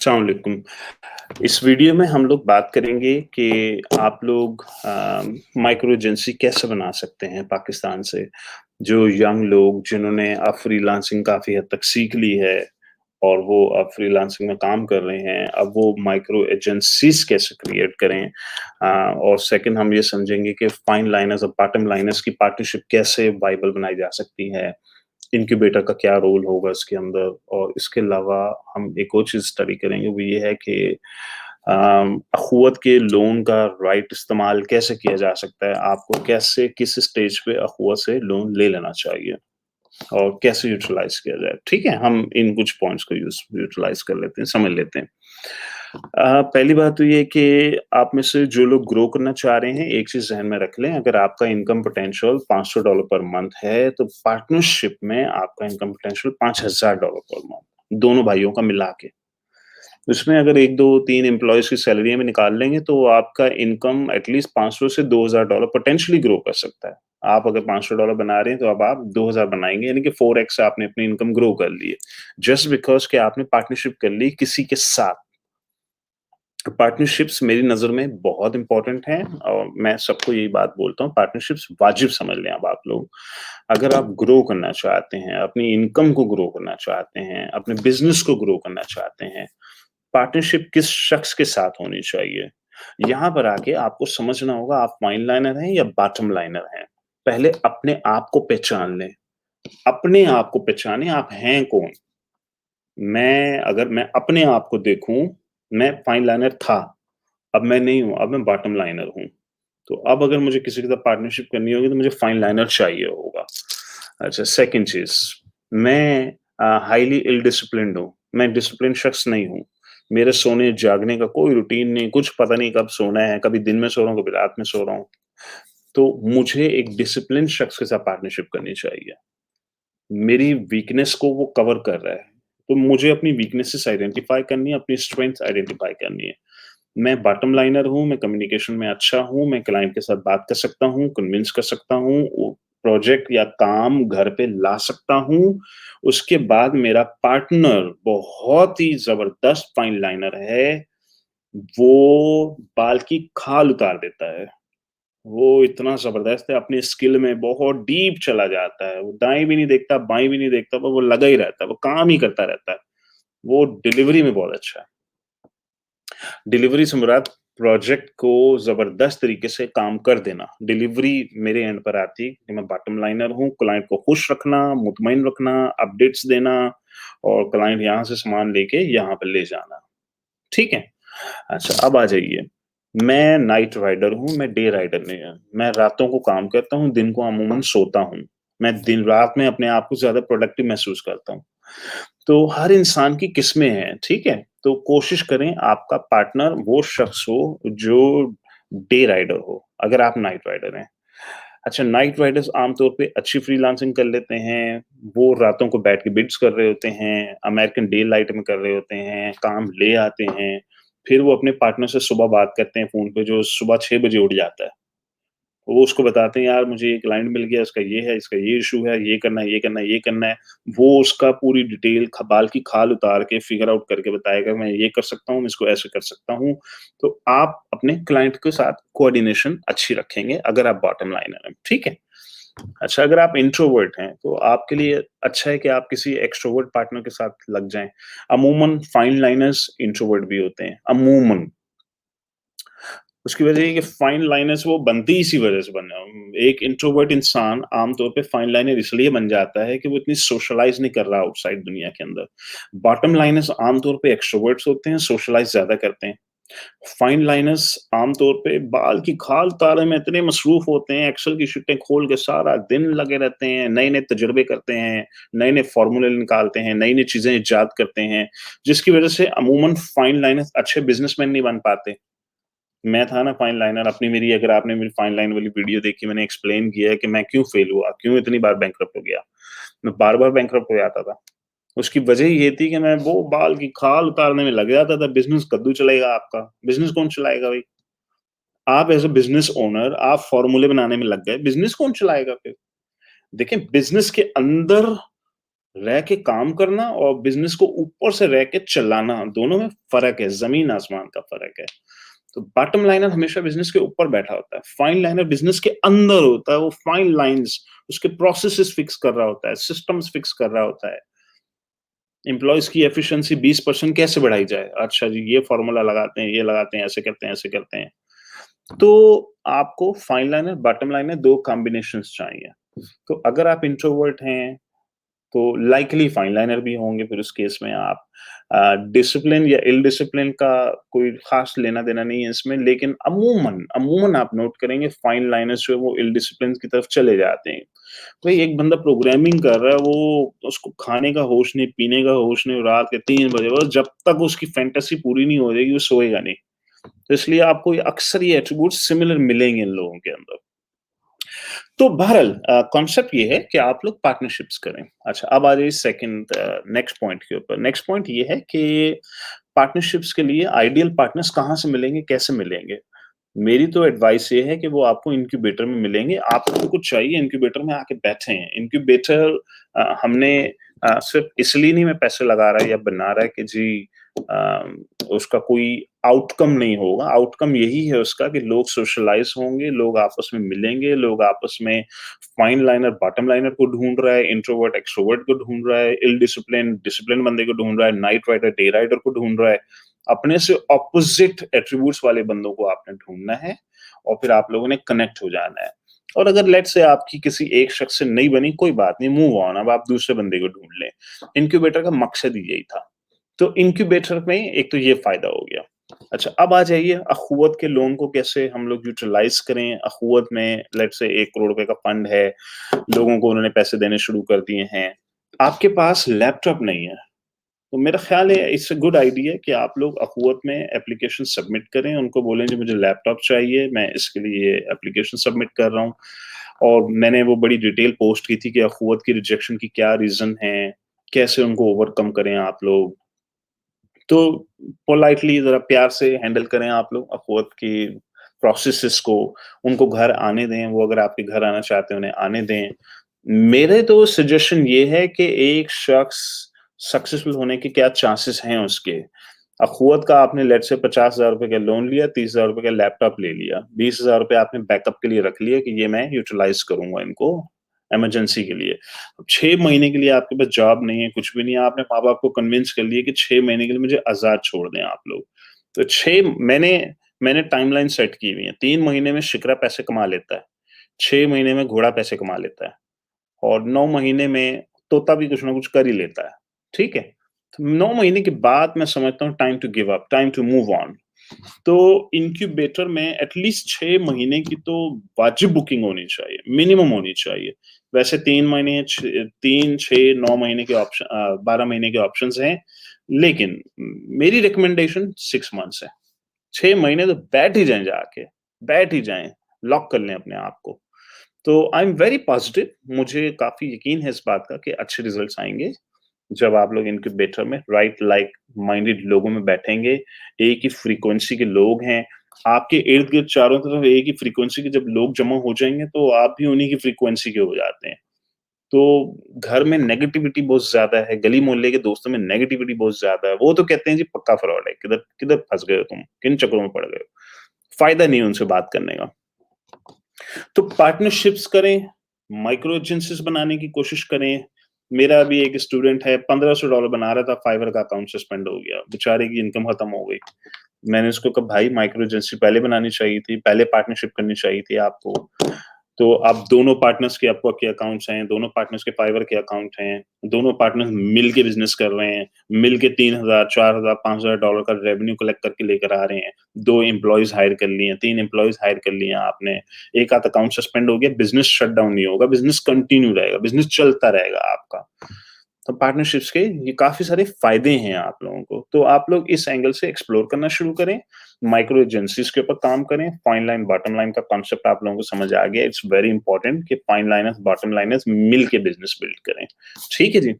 अस्सलाम वालेकुम। इस वीडियो में हम लोग बात करेंगे कि आप लोग माइक्रो एजेंसी कैसे बना सकते हैं पाकिस्तान से। जो यंग लोग जिन्होंने अब फ्रीलांसिंग काफ़ी हद तक सीख ली है और वो अब फ्रीलांसिंग में काम कर रहे हैं, अब वो माइक्रो एजेंसीज़ कैसे क्रिएट करें। और सेकंड हम ये समझेंगे कि फाइन लाइनर्स और बॉटम लाइनर्स की पार्टनरशिप कैसे वाइबल बनाई जा सकती है। इनक्यूबेटर का क्या रोल होगा इसके अंदर, और इसके अलावा हम एक और चीज़ स्टडी करेंगे, वो ये है कि अख़ुवत के लोन का राइट इस्तेमाल कैसे किया जा सकता है, आपको कैसे किस स्टेज पे अख़ुवत से लोन ले लेना चाहिए और कैसे यूटिलाइज़ किया जाए, ठीक है? हम इन कुछ पॉइंट्स को यूटिलाइज़ कर लेते हैं, समझ लेते हैं। पहली बात तो ये है कि आप में से जो लोग ग्रो करना चाह रहे हैं, एक चीज़ ज़हन में रख लें, अगर आपका इनकम पोटेंशियल $500 पर मंथ है, तो पार्टनरशिप में आपका इनकम पोटेंशियल $5000 पर मंथ, दोनों भाइयों का मिला के। इसमें अगर 1, 2, 3 एम्प्लॉइज़ की सैलरी भी निकाल लेंगे, तो आपका इनकम एटलीस्ट 500 से $2000 पोटेंशियली ग्रो कर सकता है। आप अगर $500 बना रहे हैं, तो अब आप 2000 बनाएँगे, यानी कि 4x आपने अपनी इनकम ग्रो कर ली है, जस्ट बिकॉज़ कि आपने पार्टनरशिप कर ली किसी के साथ। पार्टनरशिप्स मेरी नज़र में बहुत इम्पोर्टेंट हैं और मैं सबको यही बात बोलता हूँ, पार्टनरशिप्स वाजिब समझ लें अब आप लोग। अगर आप ग्रो करना चाहते हैं, अपनी इनकम को ग्रो करना चाहते हैं, अपने बिज़नेस को ग्रो करना चाहते हैं, पार्टनरशिप किस शख्स के साथ होनी चाहिए? यहाँ पर आके आपको समझना होगा आप फाइन लाइनर हैं या बॉटम लाइनर हैं। पहले अपने आप को पहचान लें, अपने आप को पहचानें आप हैं कौन? अगर मैं अपने आप को देखूँ, मैं फाइन लाइनर था, अब मैं नहीं हूँ, अब मैं बॉटम लाइनर हूँ। तो अब अगर मुझे किसी के साथ पार्टनरशिप करनी होगी तो मुझे फाइन लाइनर चाहिए होगा। अच्छा, सेकंड चीज़, मैं हाइली इल डिसिप्लिन्ड हूँ, मैं डिसिप्लिन्ड शख्स नहीं हूँ। मेरे सोने-जागने का कोई रूटीन नहीं, कुछ पता नहीं कब सोना है, कभी दिन में सो रहा हूँ, कभी रात में सो रहा हूँ। तो मुझे एक डिसिप्लिन्ड शख्स के साथ पार्टनरशिप करनी चाहिए। मेरी वीकनेस को वो कवर कर रहा है। तो मुझे अपनी वीकनेसेस आइडेंटिफ़ाई करनी है, अपनी स्ट्रेंथ्स आइडेंटिफ़ाई करनी है। मैं बॉटम लाइनर हूँ, मैं कम्युनिकेशन में अच्छा हूँ, मैं क्लाइंट के साथ बात कर सकता हूँ, कन्विंस कर सकता हूँ, वो प्रोजेक्ट या काम घर पे ला सकता हूँ। उसके बाद मेरा पार्टनर बहुत ही ज़बरदस्त फाइन लाइनर है, वो बाल की खाल उतार देता है। वो इतना ज़बरदस्त है, अपनी स्किल में बहुत डीप चला जाता है। वो दाएँ भी नहीं देखता, बाएँ भी नहीं देखता, पर वो लगा ही रहता है, वो काम ही करता रहता है। वो डिलीवरी में बहुत अच्छा है। डिलीवरी से मुराद प्रोजेक्ट को ज़बरदस्त तरीके से काम कर देना। डिलीवरी मेरे एंड पर आती है कि मैं बॉटम लाइनर हूँ, क्लाइंट को खुश रखना, मुतमईन रखना, अपडेट्स देना और क्लाइंट यहाँ से सामान लेके यहाँ पे ले जाना। ठीक है? अच्छा, अब आ जाइए। मैं नाइट राइडर हूँ, मैं डे राइडर नहीं हूँ। मैं रातों को काम करता हूँ, दिन को अमूमन सोता हूँ। मैं दिन-रात में अपने आप को ज़्यादा प्रोडक्टिव महसूस करता हूँ। तो हर इंसान की किस्में हैं, ठीक है? तो कोशिश करें आपका पार्टनर वो शख्स हो जो डे राइडर हो, अगर आप नाइट राइडर हैं। अच्छा, नाइट राइडर्स आमतौर पे अच्छी फ्रीलांसिंग कर लेते हैं, वो रातों को बैठ के बिड्स कर रहे होते हैं, अमेरिकन डे लाइट में कर रहे होते हैं, काम ले आते हैं, फिर वो अपने पार्टनर से सुबह बात करते हैं फ़ोन पे जो सुबह 6 बजे उठ जाता है। वो उसको बताते हैं यार मुझे ये क्लाइंट मिल गया, इसका ये है, इसका ये इश्यू है, ये करना है, ये करना है, ये करना है। वो उसका पूरी डिटेल बाल की खाल उतार के फिगर आउट करके बताएगा मैं ये कर सकता हूँ, मैं इसको ऐसे कर सकता हूँ। तो आप अपने क्लाइंट के साथ कोऑर्डिनेशन अच्छी रखेंगे अगर आप बॉटम लाइनर हैं, ठीक है? अच्छा, अगर आप इंट्रोवर्ट हैं, तो आपके लिए अच्छा है कि आप किसी एक्सट्रोवर्ट पार्टनर के साथ लग जाएँ। अमूमन फाइन लाइनर्स इंट्रोवर्ट भी होते हैं, अमूमन। उसकी वजह ये है कि फाइन लाइनर्स वो बनते ही इसी वजह से बने एक इंट्रोवर्ट इंसान आमतौर पे फाइन लाइनर इसलिए बन जाता है कि वो इतनी सोशलाइज़ नहीं कर रहा आउटसाइड दुनिया के अंदर। बॉटम लाइनर्स आमतौर पे एक्स्ट्रोवर्ट्स होते हैं, सोशलाइज़ ज़्यादा करते हैं। फाइन लाइनर्स आमतौर पे बाल की खाल उतारने में इतने मसरूफ़ होते हैं, एक्सेल की शीटें खोल के सारा दिन लगे रहते हैं, नए-नए तजुर्बे करते हैं, नए-नए फ़ॉर्मूले निकालते हैं, नई-नई चीज़ें इजाद करते हैं, जिसकी वजह से अमूमन फाइन लाइनर्स अच्छे बिज़नेसमैन नहीं बन पाते। मैं था ना फाइन लाइनर अपनी मेरी अगर आपने मेरी फाइन लाइन वाली वीडियो देखी मैंने एक्सप्लेन किया है कि मैं क्यों फेल हुआ, क्यों इतनी बार बैंकरप्ट हो गया। मैं बार-बार बैंकरप्ट हो जाता था। उसकी वजह ये थी कि मैं वो बाल की खाल उतारने में लग जाता था, बिज़नेस कद्दू चलेगा आपका, बिज़नेस कौन चलाएगा भाई? आप एज़ अ बिज़नेस ओनर आप फ़ॉर्मूले बनाने में लग गए, बिज़नेस कौन चलाएगा फिर? देखिए बिज़नेस के अंदर रह के काम करना और बिज़नेस को ऊपर से रह के चलाना, दोनों में फ़र्क है, ज़मीन-आसमान का फ़र्क है। तो बॉटम लाइनर हमेशा बिज़नेस के ऊपर बैठा होता है, फाइन लाइनर बिज़नेस के अंदर होता है, वो फाइन लाइन्स, उसके प्रोसेसेस फिक्स कर रहा होता है, सिस्टम्स फिक्स कर रहा होता है। एम्प्लॉइज़ की एफिशिएंसी 20% कैसे बढ़ाई जाए? अच्छा जी, ये फ़ॉर्मूला लगाते हैं, ये लगाते हैं, ऐसे करते हैं, ऐसे करते हैं। तो आपको fine liner, bottom liner 2 combinations चाहिए। तो अगर आप इंट्रोवर्ट हैं तो लाइकली फाइन लाइनर भी होंगे फिर उस केस में आप डिसिप्लिन या इल डिसिप्लिन का कोई खास लेना-देना नहीं है इसमें, लेकिन अमूमन अमूमन आप नोट करेंगे फाइन लाइनर्स जो है वो इल डिसिप्लिन की तरफ चले जाते हैं। भई एक बंदा प्रोग्रामिंग कर रहा है, वो उसको खाने का होश नहीं, पीने का होश नहीं, रात के 3 बजे बस जब तक उसकी फैंटेसी पूरी नहीं हो जाएगी, वो सोएगा नहीं। तो इसलिए आपको ये अक्सर ये एट्रिब्यूट्स सिमिलर मिलेंगे इन लोगों के अंदर। तो बहरहाल कॉन्सेप्ट ये है कि आप लोग पार्टनरशिप्स करें। अच्छा, अब आ जाइए सेकंड नेक्स्ट पॉइंट के ऊपर। नेक्स्ट पॉइंट ये है कि पार्टनरशिप्स के लिए आइडियल पार्टनर्स कहाँ से मिलेंगे, कैसे मिलेंगे? मेरी तो एडवाइस ये है कि वो आपको इंक्यूबेटर में मिलेंगे। आपको कुछ चाहिए इंक्यूबेटर में आके बैठें। इंक्यूबेटर हमने सिर्फ़ इसलिए नहीं मैं पैसे लगा रहा है या बना रहा है कि जी उसका कोई आउटकम नहीं होगा। आउटकम यही है उसका कि लोग सोशलाइज़ होंगे, लोग आपस में मिलेंगे, लोग आपस में फाइन लाइनर, बॉटम लाइनर को ढूँढ रहा है, इंट्रोवर्ट, एक्सट्रोवर्ट को ढूँढ रहा है, इल डिसिप्लिन, डिसिप्लिन बंदे को ढूँढ रहा है, नाइट राइडर, डे राइडर को ढूँढ रहा है। अपने से ऑपोज़िट एट्रिब्यूट्स वाले बंदों को आपने ढूँढना है और फिर आप लोगों ने कनेक्ट हो जाना है। और अगर लेट्स से आपकी किसी एक शख्स से नहीं बनी, कोई बात नहीं, मूव ऑन, अब आप दूसरे बंदे को ढूँढ लें। इंक्यूबेटर का मकसद ही यही था। तो इंक्यूबेटर में एक तो ये फ़ायदा हो गया। अच्छा, अब आ जाइए अख़ुवत के लोन को कैसे हम लोग यूटिलाइज़ करें। अख़ुवत में लेट्स से 1 करोड़ रुपए का फंड है, लोगों को उन्होंने पैसे देने शुरू कर दिए हैं। आपके पास लैपटॉप नहीं है, तो मेरा ख़्याल है इट्स अ गुड आइडिया कि आप लोग अख़ुवत में एप्लीकेशन सबमिट करें, उनको बोलें जी मुझे लैपटॉप चाहिए, मैं इसके लिए एप्लीकेशन सबमिट कर रहा हूँ। और मैंने वो बड़ी डिटेल पोस्ट की थी कि अख़ुवत की रिजेक्शन की क्या रीज़न है, कैसे उनको ओवरकम करें आप लोग। तो पोलाइटली ज़रा प्यार से हैंडल करें आप लोग अख़ुवत की प्रोसेसेस को, उनको घर आने दें, वो अगर आपके घर आना चाहते हैं, उन्हें आने दें। मेरे तो सजेशन ये है कि एक शख्स सक्सेसफुल होने के क्या चांसेस हैं उसके। अख़ुवत का आपने लेट्स से ₹50,000 का लोन लिया, ₹30,000 का लैपटॉप ले लिया, ₹20,000 आपने बैकअप के लिए रख लिया कि ये मैं यूटिलाइज़ करूँगा इनको इमरजेंसी के लिए। अब 6 महीने के लिए आपके पास जॉब नहीं है, कुछ भी नहीं है, आपने माँ-बाप को कन्विंस कर लिया कि 6 महीने के लिए मुझे आज़ाद छोड़ दें आप लोग। तो 6 मैंने मैंने टाइमलाइन सेट की हुई है, 3 महीने में शिकरा पैसे कमा लेता है, 6 महीने में घोड़ा पैसे कमा लेता है और 9 महीने में तोता भी कुछ ना कुछ कर ही लेता है, ठीक है? तो 9 महीने के बाद मैं समझता हूँ time to give up, time to move on. तो इंक्यूबेटर में एटलीस्ट 6 महीने की तो वाजिब बुकिंग होनी चाहिए, मिनिमम होनी चाहिए। वैसे 3 महीने 3, 6, 9 महीने के 12 महीने के ऑप्शंस हैं, लेकिन मेरी रिकमेंडेशन 6 मंथ्स है। 6 महीने तो बैठ ही जाएँ जाके, बैठ ही जाएँ, लॉक कर लें अपने आप को। तो आई एम वेरी पॉजिटिव, मुझे काफ़ी यकीन है इस बात का कि अच्छे रिज़ल्ट्स आएँगे। जब आप लोग इनक्यूबेटर में राइट लाइक माइंडेड लोगों में बैठेंगे, एक ही फ्रीक्वेंसी के लोग हैं, आपके इर्द-गिर्द चारों तरफ एक ही फ्रीक्वेंसी के जब लोग जमा हो जाएँगे, तो आप भी उन्हीं की फ्रीक्वेंसी के हो जाते हैं। तो घर में नेगेटिविटी बहुत ज़्यादा है, गली-मोहल्ले के दोस्तों में नेगेटिविटी बहुत ज़्यादा है। वो तो कहते हैं जी पक्का फ्रॉड है, किधर किधर फँस गए हो तुम? किन चक्करों में पड़ गए हो? फ़ायदा नहीं है उनसे बात करने का। तो पार्टनरशिप्स करें, माइक्रो एजेंसीज़ बनाने की कोशिश करें। मेरा अभी एक स्टूडेंट है, $1500 बना रहा था, फाइवर का अकाउंट सस्पेंड हो गया। बेचारे की इनकम खत्म हो गई। मैंने उसको कहा भाई माइक्रो एजेंसी पहले बनानी चाहिए थी, पहले पार्टनरशिप करनी चाहिए थी आपको। तो अब दोनों पार्टनर्स के अपवर्क के अकाउंट्स हैं, दोनों पार्टनर्स के फाइवर के अकाउंट हैं, दोनों पार्टनर्स मिल के बिज़नेस कर रहे हैं, मिल के 3000, 4000, $5000 का रेवेन्यू कलेक्ट करके लेकर आ रहे हैं। 2 एम्प्लॉइज़ हायर कर लिए हैं, 3 एम्प्लॉइज़ हायर कर लिए हैं आपने। एक आध अकाउंट सस्पेंड हो गया, बिज़नेस शट डाउन नहीं होगा, बिज़नेस कंटिन्यू रहेगा, बिज़नेस चलता रहेगा आपका। तो पार्टनरशिप्स के ये काफ़ी सारे फ़ायदे हैं आप लोगों को। तो आप लोग इस एंगल से एक्सप्लोर करना शुरू करें, माइक्रो एजेंसीज़ के ऊपर काम करें, फाइन लाइन, बॉटम लाइन का कॉन्सेप्ट आप लोगों को समझ आ गया। इट्स वेरी इंपोर्टेंट कि फाइन लाइनर्स, बॉटम लाइनर्स मिल के बिज़नेस बिल्ड करें। ठीक है जी?